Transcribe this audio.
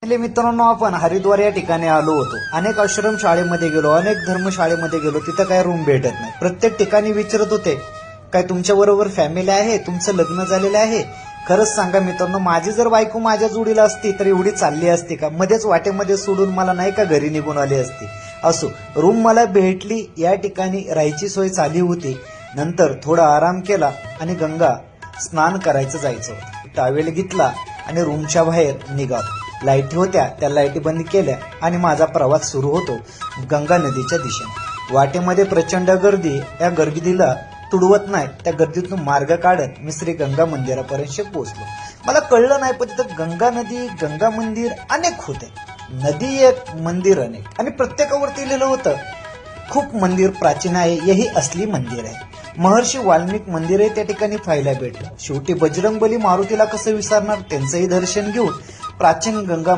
मित्रांनो, आपण हरिद्वार या ठिकाणी आलो होतो. अनेक आश्रम शाळेमध्ये गेलो, अनेक धर्मशाळेमध्ये गेलो. तिथं काय रूम भेटत नाही. प्रत्येक ठिकाणी विचारत होते, काय तुमच्या बरोबर फॅमिली आहे, तुमचं लग्न झालेलं आहे? खरंच सांगा मित्रांनो, माझी जर बायको माझ्या जोडीला असती तर एवढी चालली असती का? मध्येच वाटेमध्ये सोडून मला नाही का घरी निघून आली असती. असो, रूम मला भेटली. या ठिकाणी राहायची सोय झाली होती. नंतर थोडा आराम केला आणि गंगा स्नान करायचं जायचं होतं. टॉवेल घेतला आणि रूमच्या बाहेर निघालो. लाईटी होत्या, त्या लाईटी बंद केल्या आणि माझा प्रवास सुरू होतो गंगा नदीच्या दिशेने. वाटेमध्ये प्रचंड गर्दी. या गर्दीला तुडवत नाही, त्या गर्दीतून मार्ग काढत मी श्री गंगा मंदिरापर्यंत पोहोचलो. मला कळलं नाही, पण तिथं गंगा नदी, गंगा मंदिर अनेक होते. नदी एक, मंदिर अनेक, आणि प्रत्येकावरती लिहिलं होतं खूप मंदिर प्राचीन आहे, यही असली मंदिर आहे. महर्षी वाल्मिक मंदिरही त्या ठिकाणी पाहायला भेटलं. शेवटी बजरंगबली मारुतीला कसं विसरणार, त्यांचंही दर्शन घेऊन प्राचीन गंगा